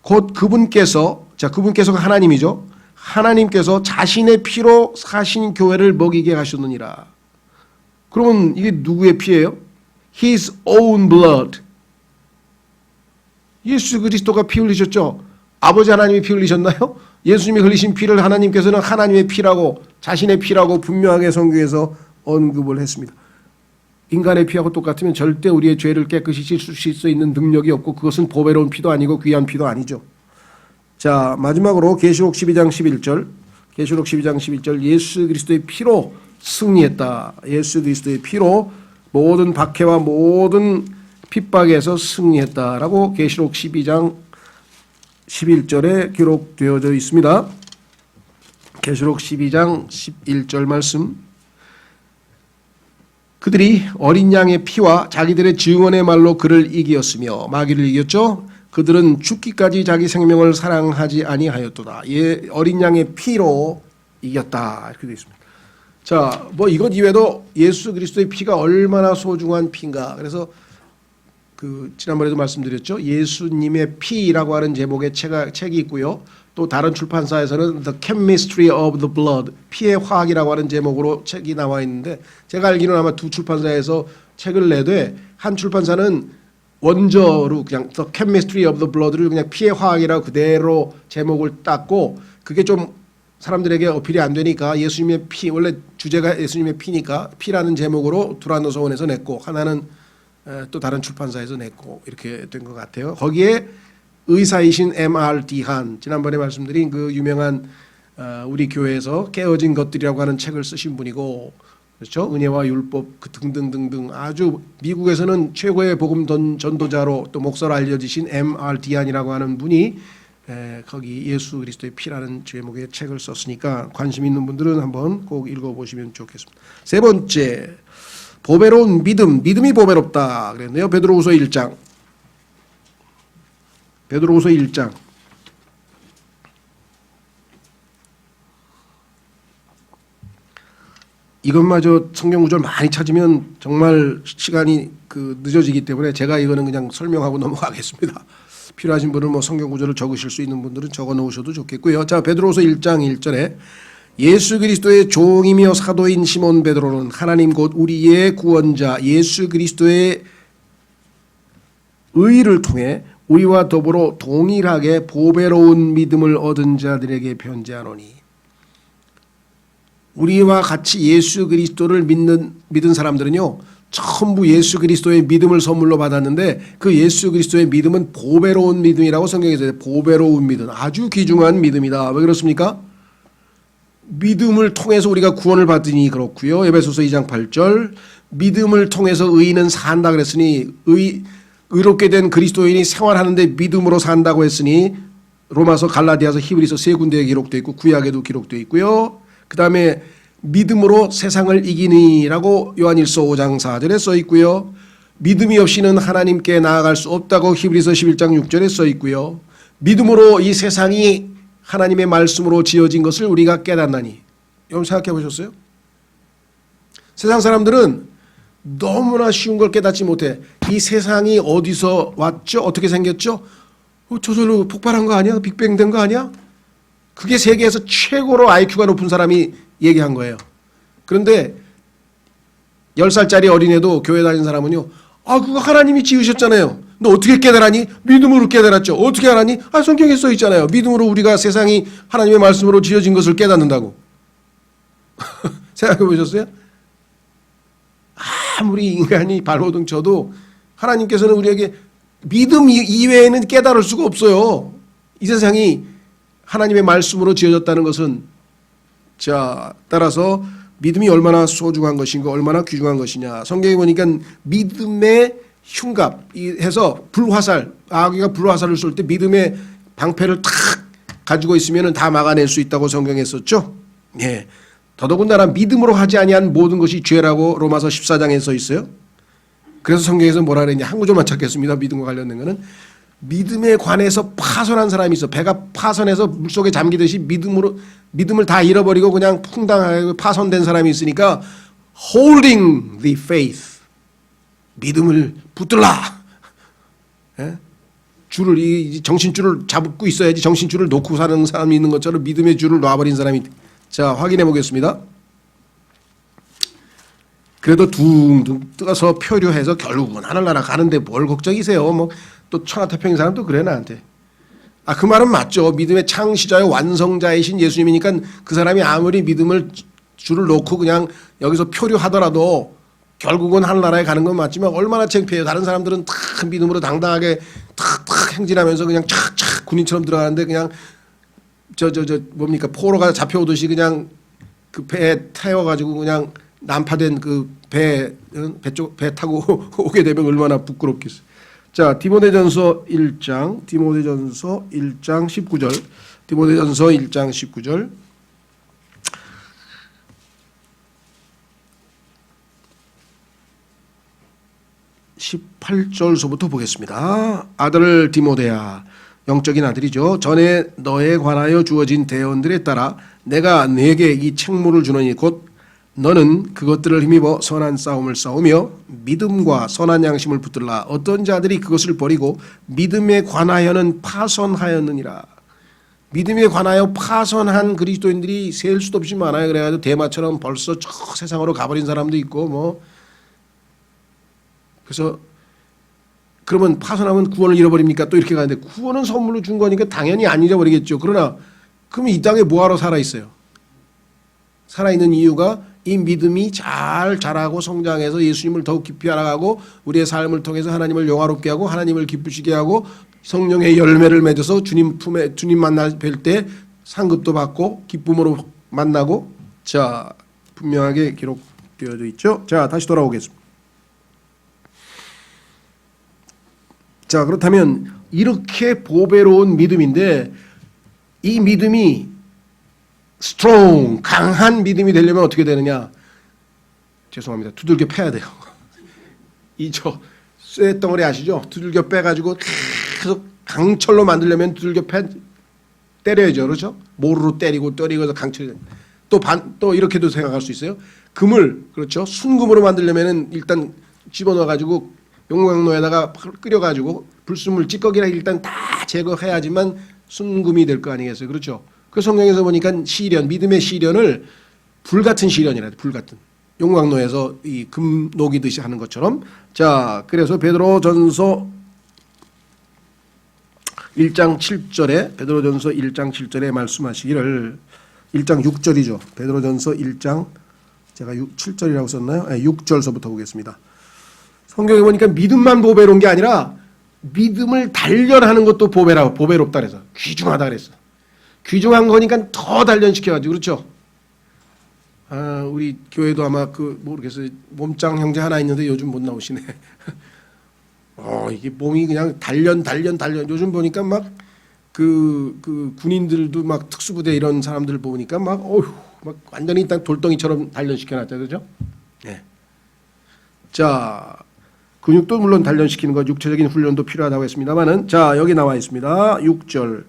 A: 곧 그분께서가 하나님이죠. 하나님께서 자신의 피로 사신 교회를 먹이게 하셨느니라. 그러면 이게 누구의 피예요? His own blood. 예수 그리스도가 피 흘리셨죠. 아버지 하나님이 피 흘리셨나요? 예수님이 흘리신 피를 하나님께서는 하나님의 피라고 자신의 피라고 분명하게 성경에서 언급을 했습니다. 인간의 피하고 똑같으면 절대 우리의 죄를 깨끗이 씻을 수 있는 능력이 없고 그것은 보배로운 피도 아니고 귀한 피도 아니죠. 자, 마지막으로 계시록 12장 11절 계시록 12장 11절 예수 그리스도의 피로 승리했다. 예수 그리스도의 피로 모든 박해와 모든 핍박에서 승리했다라고 계시록 12장 11절에 기록되어져 있습니다. 계시록 12장 11절 말씀. 그들이 어린 양의 피와 자기들의 증언의 말로 그를 이기었으며 마귀를 이겼죠. 그들은 죽기까지 자기 생명을 사랑하지 아니하였도다. 어린 양의 피로 이겼다. 이렇게 되어 있습니다. 자, 뭐 이것 이외에도 예수 그리스도의 피가 얼마나 소중한 피인가. 그래서 지난번에도 말씀드렸죠. 예수님의 피라고 하는 제목의 책이 있고요. 또 다른 출판사에서는 The Chemistry of the Blood, 피의 화학이라고 하는 제목으로 책이 나와 있는데 제가 알기로는 아마 두 출판사에서 책을 내되 한 출판사는 원저로 그냥 The Chemistry of the Blood를 그냥 피의 화학이라고 그대로 제목을 땄고 그게 좀 사람들에게 어필이 안 되니까 예수님의 피, 원래 주제가 예수님의 피니까 피라는 제목으로 두란노서원에서 냈고 하나는 또 다른 출판사에서 냈고 이렇게 된 것 같아요. 거기에 의사이신 M.R. 디한 지난번에 말씀드린 그 유명한 우리 교회에서 깨어진 것들이라고 하는 책을 쓰신 분이고 그렇죠? 은혜와 율법 등등등등 아주 미국에서는 최고의 복음 전도자로 또 목사로 알려지신 M.R. 디한이라고 하는 분이 거기 예수 그리스도의 피라는 제목의 책을 썼으니까 관심 있는 분들은 한번 꼭 읽어보시면 좋겠습니다. 세 번째, 보배로운 믿음이 보배롭다 그랬네요. 베드로후서 1장. 이것마저 성경 구절 많이 찾으면 정말 시간이 늦어지기 때문에 제가 이거는 그냥 설명하고 넘어가겠습니다. 필요하신 분은 뭐 성경 구절을 적으실 수 있는 분들은 적어 놓으셔도 좋겠고요. 자, 베드로후서 1장 1절에 예수 그리스도의 종이며 사도인 시몬 베드로는 하나님 곧 우리의 구원자 예수 그리스도의 의를 통해 우리와 더불어 동일하게 보배로운 믿음을 얻은 자들에게 편지하노니. 우리와 같이 예수 그리스도를 믿은 사람들은요 전부 예수 그리스도의 믿음을 선물로 받았는데 그 예수 그리스도의 믿음은 보배로운 믿음이라고 성경에서 보배로운 믿음, 아주 귀중한 믿음이다. 왜 그렇습니까? 믿음을 통해서 우리가 구원을 받으니 그렇고요. 에베소서 2장 8절 믿음을 통해서 의인은 산다 그랬으니 의롭게 된 그리스도인이 생활하는데 믿음으로 산다고 했으니 로마서 갈라디아서 히브리서 세 군데에 기록되어 있고 구약에도 기록되어 있고요. 그 다음에 믿음으로 세상을 이기니라고 요한일서 5장 4절에 써 있고요. 믿음이 없이는 하나님께 나아갈 수 없다고 히브리서 11장 6절에 써 있고요. 믿음으로 이 세상이 하나님의 말씀으로 지어진 것을 우리가 깨닫나니. 여러분 생각해 보셨어요? 세상 사람들은 너무나 쉬운 걸 깨닫지 못해. 이 세상이 어디서 왔죠? 어떻게 생겼죠? 저절로 폭발한 거 아니야? 빅뱅 된 거 아니야? 그게 세계에서 최고로 IQ가 높은 사람이 얘기한 거예요. 그런데 10살짜리 어린애도 교회 다니는 사람은요. 아, 그거 하나님이 지으셨잖아요. 너 어떻게 깨달았니? 믿음으로 깨달았죠. 어떻게 알았니? 아, 성경에 써 있잖아요. 믿음으로 우리가 세상이 하나님의 말씀으로 지어진 것을 깨닫는다고. 생각해 보셨어요? 아무리 인간이 발버둥 쳐도 하나님께서는 우리에게 믿음 이외에는 깨달을 수가 없어요. 이 세상이 하나님의 말씀으로 지어졌다는 것은 자, 따라서 믿음이 얼마나 소중한 것인가, 얼마나 귀중한 것이냐. 성경에 보니까 믿음의 흉갑 해서 불화살, 아기가 불화살을 쏠 때 믿음의 방패를 탁 가지고 있으면 다 막아낼 수 있다고 성경에 썼죠. 예. 더더군다나 믿음으로 하지 아니한 모든 것이 죄라고 로마서 14장에 써 있어요. 그래서 성경에서 뭐라 그랬냐. 한 구절만 찾겠습니다. 믿음과 관련된 거는. 믿음에 관해서 파손한 사람이 있어. 배가 파손해서 물속에 잠기듯이 믿음을 다 잃어버리고 그냥 풍당하게 파손된 사람이 있으니까 holding the faith. 믿음을 붙들라. 예? 줄을 이 정신줄을 잡고 있어야지 정신줄을 놓고 사는 사람이 있는 것처럼 믿음의 줄을 놔버린 사람이. 자, 확인해 보겠습니다. 그래도 둥둥 떠서 표류해서 결국은 하늘나라 가는데 뭘 걱정이세요? 뭐 또 천하태평인 사람도 그래 나한테. 아, 그 말은 맞죠. 믿음의 창시자요 완성자이신 예수님이니까 그 사람이 아무리 믿음을 줄을 놓고 그냥 여기서 표류하더라도 결국은 하늘나라에 가는 건 맞지만 얼마나 창피해요. 다른 사람들은 탁 믿음으로 당당하게 탁탁 행진하면서 그냥 착착 군인처럼 들어가는데 그냥 뭡니까 포로가 잡혀오듯이 그냥 그 배에 태워가지고 그냥 난파된 그 배 타고 오게 되면 얼마나 부끄럽겠어요. 자, 디모데전서 1장 19절, 디모데전서 1장 19절. (18절서부터) 보겠습니다. 아들 디모데야, 영적인 아들이죠. 전에 너에 관하여 주어진 대언들에 따라 내가 네게 이 책무를 주노니 곧 너는 그것들을 힘입어 선한 싸움을 싸우며 믿음과 선한 양심을 붙들라. 어떤 자들이 그것을 버리고 믿음에 관하여는 파선하였느니라. 믿음에 관하여 파선한 그리스도인들이 셀 수도 없이 많아요. 그래가지고 대마처럼 벌써 저 세상으로 가버린 사람도 있고 뭐. 그래서 그러면 파선하면 구원을 잃어버립니까? 또 이렇게 가는데 구원은 선물로 준 거니까 당연히 안 잃어버리겠죠. 그러나 그럼 이 땅에 뭐하러 살아있어요? 살아있는 이유가 이 믿음이 잘 자라고 성장해서 예수님을 더욱 깊이 알아가고 우리의 삶을 통해서 하나님을 영화롭게 하고 하나님을 기쁘시게 하고 성령의 열매를 맺어서 주님 만나 뵐 때 상급도 받고 기쁨으로 만나고. 자, 분명하게 기록되어져 있죠. 자, 다시 돌아오겠습니다. 자, 그렇다면 이렇게 보배로운 믿음인데 이 믿음이 strong, 강한 믿음이 되려면 어떻게 되느냐? 죄송합니다. 두들겨 패야 돼요. 이 쇠덩어리 아시죠? 두들겨 빼가지고 계속 강철로 만들려면 두들겨 때려야죠. 그렇죠? 모루로 때리고 강철이 또 이렇게도 생각할 수 있어요. 금을, 그렇죠? 순금으로 만들려면 일단 집어넣어가지고 용광로에다가 끓여가지고 불순물 찌꺼기랑 일단 다 제거해야지만 순금이 될 거 아니겠어요? 그렇죠? 그 성경에서 보니까 시련, 믿음의 시련을 불같은 시련이라 불같은 용광로에서 이 금 녹이듯이 하는 것처럼. 자, 그래서 베드로전서 1장 7절에 베드로전서 1장 7절에 말씀하시기를 1장 6절이죠. 베드로전서 1장 제가 7절이라고 썼나요? 네, 6절서부터 보겠습니다. 성경에 보니까 믿음만 보배로운 게 아니라 믿음을 단련하는 것도 보배롭다 그래서 귀중하다 그랬어. 귀중한 거니까 더 단련시켜가지고. 그렇죠? 아, 우리 교회도 아마 모르겠어요. 몸짱 형제 하나 있는데 요즘 못 나오시네. 이게 몸이 그냥 단련. 요즘 보니까 막 군인들도 막 특수부대 이런 사람들 보니까 막 완전히 일단 돌덩이처럼 단련시켜놨죠. 그렇죠? 예. 자, 근육도 물론 단련시키는 것, 육체적인 훈련도 필요하다고 했습니다만은, 자, 여기 나와 있습니다. 6절.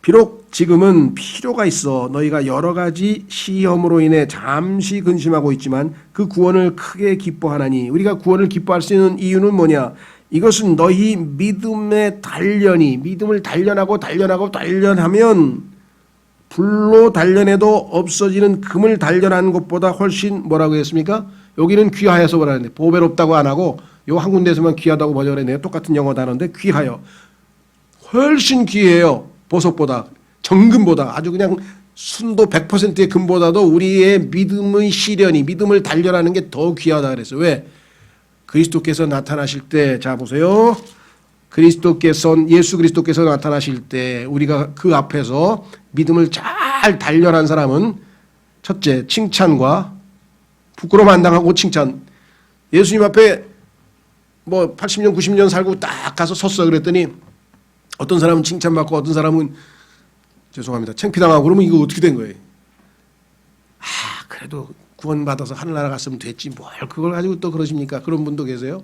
A: 비록 지금은 필요가 있어 너희가 여러 가지 시험으로 인해 잠시 근심하고 있지만 그 구원을 크게 기뻐하나니. 우리가 구원을 기뻐할 수 있는 이유는 뭐냐? 이것은 너희 믿음의 단련이, 믿음을 단련하면 불로 단련해도 없어지는 금을 단련하는 것보다 훨씬 뭐라고 했습니까? 여기는 귀하여서 그러는데 보배롭다고 안 하고 요 한 군데에서만 귀하다고 번역을 했네요. 똑같은 영어 단어인데 귀하여. 훨씬 귀해요. 보석보다, 정금보다, 아주 그냥 순도 100%의 금보다도 우리의 믿음의 시련이, 믿음을 단련하는 게 더 귀하다 그랬어요. 왜? 그리스도께서 나타나실 때, 자 보세요. 예수 그리스도께서 나타나실 때 우리가 그 앞에서 믿음을 잘 단련한 사람은 첫째, 칭찬과 부끄러움 안 당하고 칭찬. 예수님 앞에 뭐 80년, 90년 살고 딱 가서 섰어 그랬더니 어떤 사람은 칭찬받고 어떤 사람은 죄송합니다. 창피당하고 그러면 이거 어떻게 된 거예요? 그래도 구원받아서 하늘나라 갔으면 됐지 뭘 그걸 가지고 또 그러십니까? 그런 분도 계세요.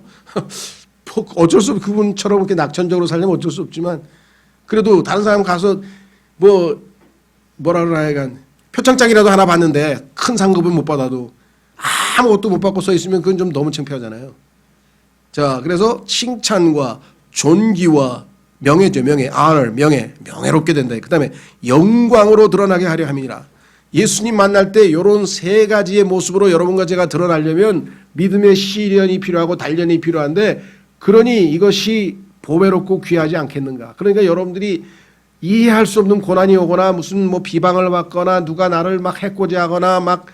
A: 어쩔 수 없이 그분처럼 이렇게 낙천적으로 살려면 어쩔 수 없지만 그래도 다른 사람 가서 뭐라 그러나 하여간 표창장이라도 하나 받는데 큰 상급은 못 받아도 아무것도 못 받고 서 있으면 그건 좀 너무 창피하잖아요. 자, 그래서 칭찬과 존귀와 명예죠. 명예롭게 된다. 그 다음에 영광으로 드러나게 하려 함이니라. 예수님 만날 때 이런 세 가지의 모습으로 여러분과 제가 드러나려면 믿음의 시련이 필요하고 단련이 필요한데 그러니 이것이 보배롭고 귀하지 않겠는가. 그러니까 여러분들이 이해할 수 없는 고난이 오거나 무슨 뭐 비방을 받거나 누가 나를 막 해코지하거나 막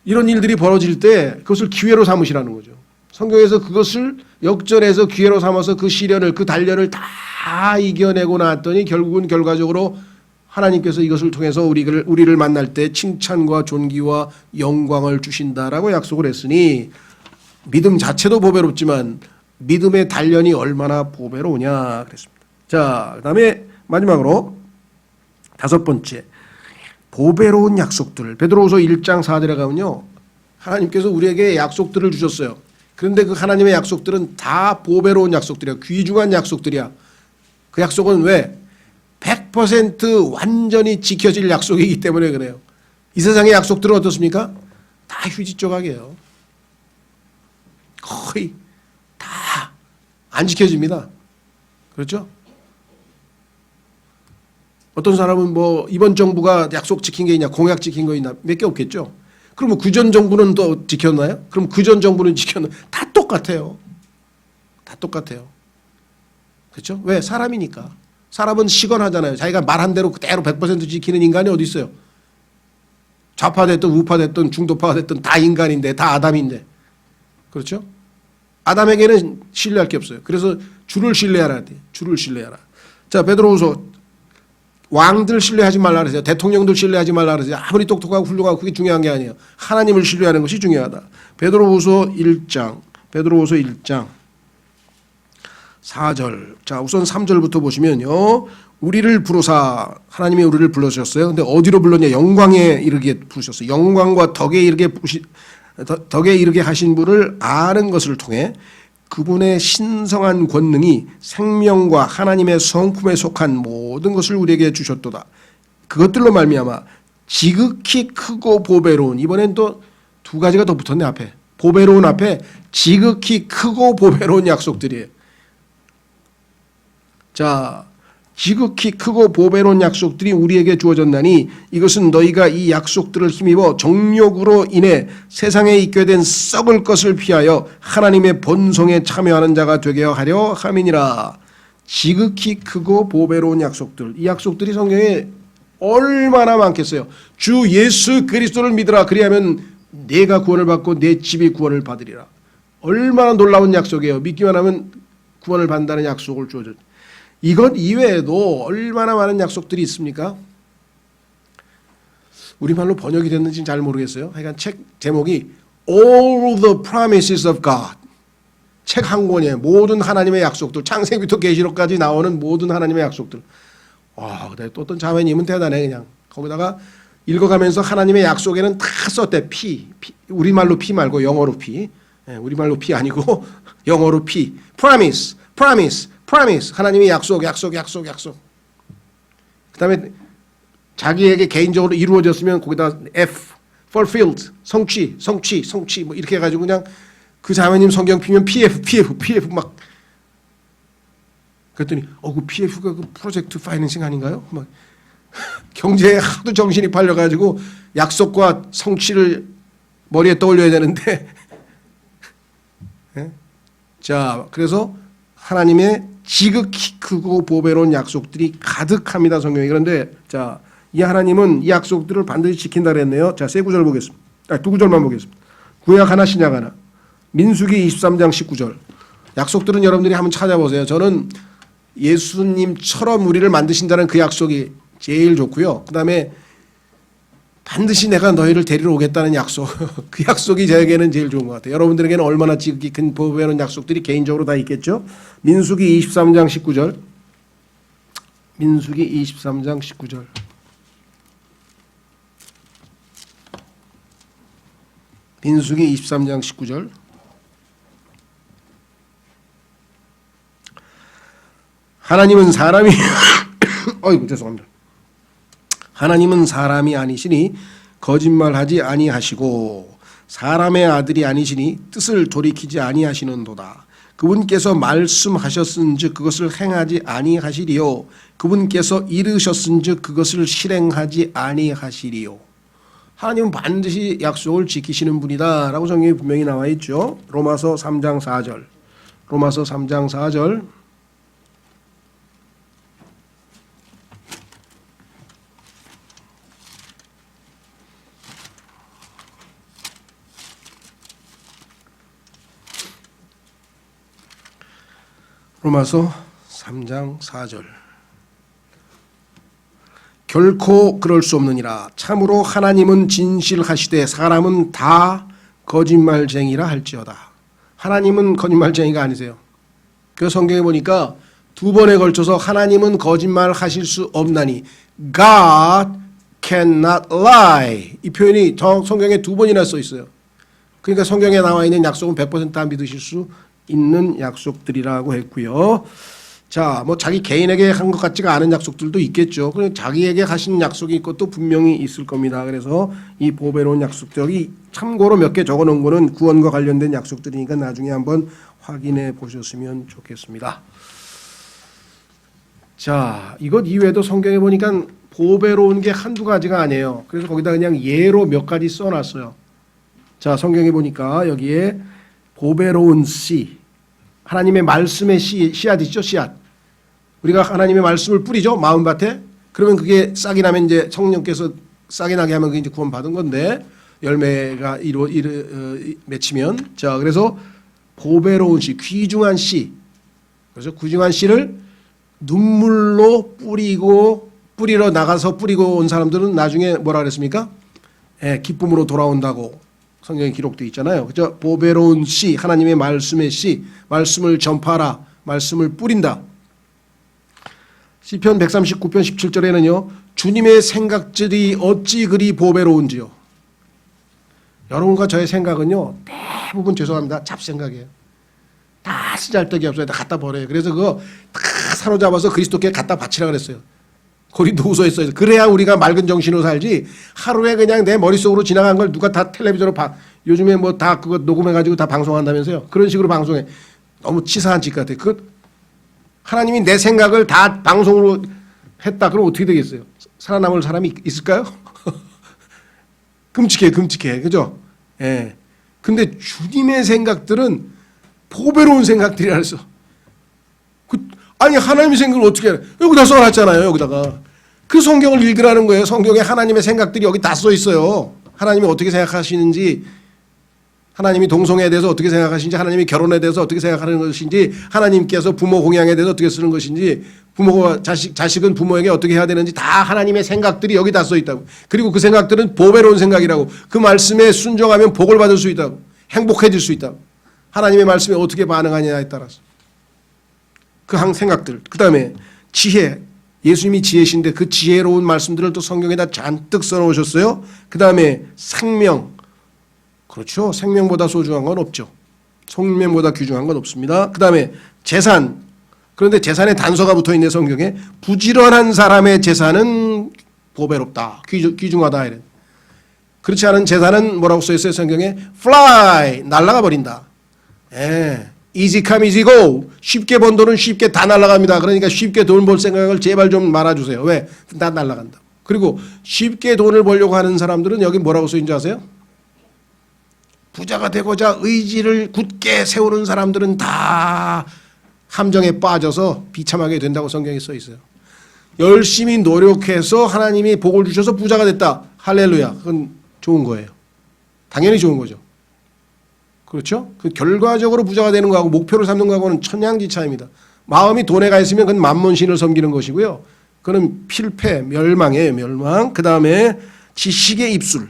A: 이런 일들이 벌어질 때 그것을 기회로 삼으시라는 거죠. 성경에서 그것을 역전해서 기회로 삼아서 그 시련을, 그 단련을 다 이겨내고 나왔더니 결국은 결과적으로 하나님께서 이것을 통해서 우리를 만날 때 칭찬과 존귀와 영광을 주신다라고 약속을 했으니 믿음 자체도 보배롭지만 믿음의 단련이 얼마나 보배로우냐 그랬습니다. 자, 그다음에 마지막으로 다섯 번째, 보배로운 약속들. 베드로후서 1장 4절에 가면요, 하나님께서 우리에게 약속들을 주셨어요. 그런데 그 하나님의 약속들은 다 보배로운 약속들이야. 귀중한 약속들이야. 그 약속은 왜? 100% 완전히 지켜질 약속이기 때문에 그래요. 이 세상의 약속들은 어떻습니까? 다 휴지 조각이에요. 거의 다 안 지켜집니다. 그렇죠? 어떤 사람은 뭐 이번 정부가 약속 지킨 게 있냐, 공약 지킨 거 있나, 몇 개 없겠죠. 그러면 그전 정부는 또 지켰나요? 그럼 그전 정부는 지켰나요? 다 똑같아요. 다 똑같아요. 그렇죠? 왜? 사람이니까. 사람은 시건하잖아요. 자기가 말한 대로 그대로 100% 지키는 인간이 어디 있어요? 좌파됐든 우파됐든 중도파가 됐든 다 인간인데, 다 아담인데. 그렇죠? 아담에게는 신뢰할 게 없어요. 그래서 주를 신뢰하라. 주를 신뢰하라. 자, 베드로후서 왕들 신뢰하지 말라 그러세요. 대통령들 신뢰하지 말라 그러세요. 아무리 똑똑하고 훌륭하고 그게 중요한 게 아니에요. 하나님을 신뢰하는 것이 중요하다. 베드로후서 1장 4절. 자, 우선 3절부터 보시면요. 우리를 부르사, 하나님이 우리를 불러주셨어요. 근데 어디로 불렀냐? 영광에 이르게 부르셨어요. 영광과 덕에 이르게 하신 분을 아는 것을 통해 그분의 신성한 권능이 생명과 하나님의 성품에 속한 모든 것을 우리에게 주셨도다. 그것들로 말미암아 지극히 크고 보배로운, 이번엔 또 두 가지가 더 붙었네 앞에. 보배로운 앞에 지극히 크고 보배로운 약속들이에요. 자, 지극히 크고 보배로운 약속들이 우리에게 주어졌나니 이것은 너희가 이 약속들을 힘입어 정욕으로 인해 세상에 있게 된 썩을 것을 피하여 하나님의 본성에 참여하는 자가 되게 하려 함이니라. 지극히 크고 보배로운 약속들. 이 약속들이 성경에 얼마나 많겠어요. 주 예수 그리스도를 믿으라. 그리하면 내가 구원을 받고 내 집이 구원을 받으리라. 얼마나 놀라운 약속이에요. 믿기만 하면 구원을 받는다는 약속을 주어졌. 이것 이외에도 얼마나 많은 약속들이 있습니까? 우리말로 번역이 됐는지는 잘 모르겠어요. 하여간 책 제목이 All the Promises of God. 책 한 권에 모든 하나님의 약속들, 창세기부터 계시록까지 나오는 모든 하나님의 약속들. 와, 근데 또 어떤 자매님은 대단해. 그냥 거기다가 읽어가면서 하나님의 약속에는 다 썼대. 우리말로 피 말고 영어로 피. 우리말로 피 아니고 영어로 피. Promise. 하나님의 약속. 그 다음에 자기에게 개인적으로 이루어졌으면 거기다 F, fulfilled, 성취 뭐 이렇게 해가지고 그냥 그 자매님 성경 피면 PF 막 그랬더니 그 PF가 그 프로젝트 파이낸싱 아닌가요? 막 경제에 하도 정신이 팔려가지고 약속과 성취를 머리에 떠올려야 되는데 예? 자, 그래서 하나님의 지극히 크고 보배로운 약속들이 가득합니다, 성경에. 그런데 자, 이 하나님은 이 약속들을 반드시 지킨다 그랬네요. 자, 세 구절 보겠습니다. 두 구절만 보겠습니다. 구약 하나 신약 하나. 민수기 23장 19절. 약속들은 여러분들이 한번 찾아보세요. 저는 예수님처럼 우리를 만드신다는 그 약속이 제일 좋고요. 그 다음에 반드시 내가 너희를 데리러 오겠다는 약속, 그 약속이 저에게는 제일 좋은 것 같아요. 여러분들에게는 얼마나 지극히 큰 보배로운 약속들이 개인적으로 다 있겠죠. 민수기 23장 19절. 민수기 23장 19절. 민수기 23장 19절. 하나님은 사람이 어이구 죄송합니다. 하나님은 사람이 아니시니 거짓말하지 아니하시고 사람의 아들이 아니시니 뜻을 돌이키지 아니하시는도다. 그분께서 말씀하셨은즉 그것을 행하지 아니하시리요. 그분께서 이르셨은즉 그것을 실행하지 아니하시리요. 하나님은 반드시 약속을 지키시는 분이다라고 성경에 분명히 나와 있죠. 로마서 3장 4절. 로마서 3장 4절. 로마서 3장 4절. 결코 그럴 수 없느니라. 참으로 하나님은 진실하시되 사람은 다 거짓말쟁이라 할지어다. 하나님은 거짓말쟁이가 아니세요. 그 성경에 보니까 두 번에 걸쳐서 하나님은 거짓말하실 수 없나니 God cannot lie. 이 표현이 성경에 두 번이나 써 있어요. 그러니까 성경에 나와 있는 약속은 100% 다 믿으실 수 있는 약속들이라고 했고요. 자, 뭐 자기 개인에게 한 것 같지가 않은 약속들도 있겠죠. 그럼 자기에게 하신 약속이 있고 또 분명히 있을 겁니다. 그래서 이 보배로운 약속들이 참고로 몇 개 적어놓은 거는 구원과 관련된 약속들이니까 나중에 한번 확인해 보셨으면 좋겠습니다. 자, 이것 이외에도 성경에 보니까 보배로운 게 한두 가지가 아니에요. 그래서 거기다 그냥 예로 몇 가지 써놨어요. 자, 성경에 보니까 여기에 보배로운 씨, 하나님의 말씀의 씨앗 있죠, 씨앗. 우리가 하나님의 말씀을 뿌리죠, 마음밭에. 그러면 그게 싹이 나면 이제 성령께서 싹이 나게 하면 그게 이제 구원받은 건데 열매가 맺히면. 자, 그래서 보배로운 씨, 귀중한 씨. 그래서 귀중한 씨를 눈물로 뿌리러 나가서 뿌리고 온 사람들은 나중에 뭐라 그랬습니까? 기쁨으로 돌아온다고 성경에 기록되어 있잖아요. 그죠? 보배로운 씨, 하나님의 말씀의 씨, 말씀을 전파하라, 말씀을 뿌린다. 시편 139편 17절에는요. 주님의 생각들이 어찌 그리 보배로운지요. 여러분과 저의 생각은요. 대부분 죄송합니다. 잡생각이에요. 다 쓰잘데기 없어요. 다 갖다 버려요. 그래서 그거 다 사로잡아서 그리스도께 갖다 바치라 그랬어요. 고린도후서에 써요. 그래야 우리가 맑은 정신으로 살지 하루에 그냥 내 머릿속으로 지나간 걸 누가 다 텔레비전으로 요즘에 뭐 다 그거 녹음해가지고 다 방송한다면서요. 그런 식으로 방송해. 너무 치사한 짓 같아요. 하나님이 내 생각을 다 방송으로 했다. 그럼 어떻게 되겠어요? 살아남을 사람이 있을까요? 끔찍해. 그죠? 예. 근데 주님의 생각들은 보배로운 생각들이라 그랬어. 아니 하나님의 생각을 어떻게 해? 여기다 써놨잖아요. 여기다가. 그 성경을 읽으라는 거예요. 성경에 하나님의 생각들이 여기 다 써 있어요. 하나님이 어떻게 생각하시는지, 하나님이 동성애에 대해서 어떻게 생각하시는지, 하나님이 결혼에 대해서 어떻게 생각하는 것인지, 하나님께서 부모 공양에 대해서 어떻게 쓰는 것인지, 부모가 자식은 부모에게 어떻게 해야 되는지 다 하나님의 생각들이 여기 다 써 있다고. 그리고 그 생각들은 보배로운 생각이라고. 그 말씀에 순종하면 복을 받을 수 있다고. 행복해질 수 있다고. 하나님의 말씀에 어떻게 반응하느냐에 따라서. 그 생각들. 그 다음에 지혜. 예수님이 지혜신데 그 지혜로운 말씀들을 또 성경에다 잔뜩 써놓으셨어요. 그 다음에 생명. 그렇죠. 생명보다 소중한 건 없죠. 생명보다 귀중한 건 없습니다. 그 다음에 재산. 그런데 재산에 단서가 붙어있네 성경에. 부지런한 사람의 재산은 보배롭다. 귀중하다. 이래. 그렇지 않은 재산은 뭐라고 써있어요 성경에? fly. 날아가 버린다. easy come easy go. 쉽게 번 돈은 쉽게 다 날아갑니다. 그러니까 쉽게 돈 벌 생각을 제발 좀 말아주세요. 왜? 다 날아간다. 그리고 쉽게 돈을 벌려고 하는 사람들은 여기 뭐라고 써있는지 아세요? 부자가 되고자 의지를 굳게 세우는 사람들은 다 함정에 빠져서 비참하게 된다고 성경에 써 있어요. 열심히 노력해서 하나님이 복을 주셔서 부자가 됐다. 할렐루야. 그건 좋은 거예요. 당연히 좋은 거죠. 그렇죠? 그 결과적으로 부자가 되는 거하고 목표를 삼는 거하고는 천양지차입니다. 마음이 돈에 가 있으면 그건 만몬신을 섬기는 것이고요. 그건 필패, 멸망이에요. 멸망. 그 다음에 지식의 입술.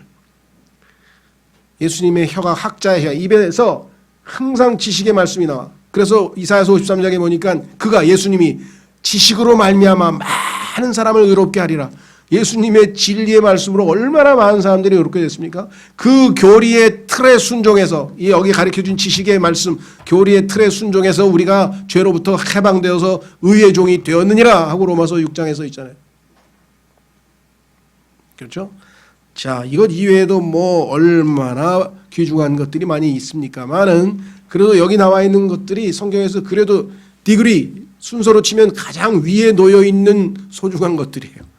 A: 예수님의 혀가 학자의 혀. 입에서 항상 지식의 말씀이 나와. 그래서 이사야서 53장에 보니까 그가 예수님이 지식으로 말미암아 많은 사람을 의롭게 하리라. 예수님의 진리의 말씀으로 얼마나 많은 사람들이 의롭게 됐습니까? 그 교리의 틀에 순종해서 여기 가르쳐준 지식의 말씀 교리의 틀에 순종해서 우리가 죄로부터 해방되어서 의의 종이 되었느니라 하고 로마서 6장에 서 있잖아요. 그렇죠? 자, 이것 이외에도 뭐 얼마나 귀중한 것들이 많이 있습니까만은 그래도 여기 나와 있는 것들이 성경에서 그래도 디그리 순서로 치면 가장 위에 놓여 있는 소중한 것들이에요.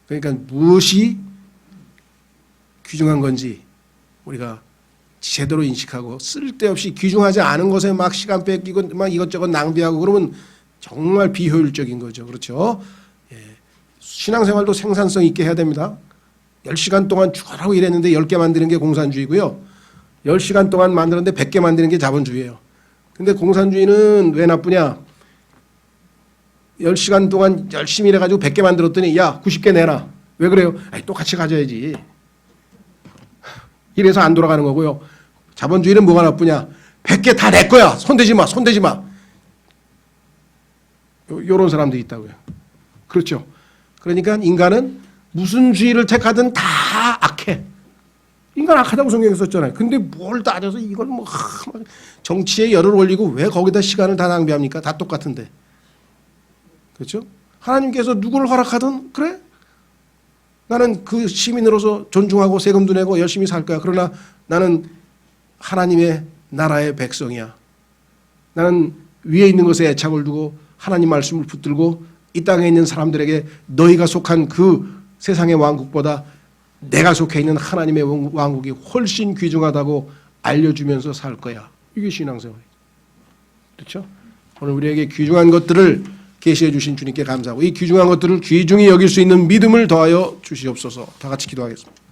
A: 그러니까 무엇이 귀중한 건지 우리가 제대로 인식하고 쓸데없이 귀중하지 않은 것에 막 시간 뺏기고 막 이것저것 낭비하고 그러면 정말 비효율적인 거죠. 그렇죠? 예. 신앙생활도 생산성 있게 해야 됩니다. 10시간 동안 죽어라고 일했는데 10개 만드는 게 공산주의고요. 10시간 동안 만드는데 100개 만드는 게 자본주의예요. 근데 공산주의는 왜 나쁘냐? 10시간 동안 열심히 일해가지고 100개 만들었더니 야 90개 내라. 왜 그래요? 아니, 똑같이 가져야지. 이래서 안 돌아가는 거고요. 자본주의는 뭐가 나쁘냐? 100개 다 내 거야. 손대지 마. 손대지 마. 요런 사람들이 있다고요. 그렇죠. 그러니까 인간은 무슨 주의를 택하든 다 악해. 인간 악하다고 성경에 썼잖아요. 근데 뭘 따져서 이걸 뭐 정치에 열을 올리고 왜 거기다 시간을 다 낭비합니까? 다 똑같은데. 그렇죠? 하나님께서 누구를 허락하든 그래? 나는 그 시민으로서 존중하고 세금도 내고 열심히 살 거야. 그러나 나는 하나님의 나라의 백성이야. 나는 위에 있는 것에 애착을 두고 하나님 말씀을 붙들고 이 땅에 있는 사람들에게 너희가 속한 그 세상의 왕국보다 내가 속해 있는 하나님의 왕국이 훨씬 귀중하다고 알려주면서 살 거야. 이게 신앙생활이에요. 그렇죠? 오늘 우리에게 귀중한 것들을 계시해 주신 주님께 감사하고 이 귀중한 것들을 귀중히 여길 수 있는 믿음을 더하여 주시옵소서. 다 같이 기도하겠습니다.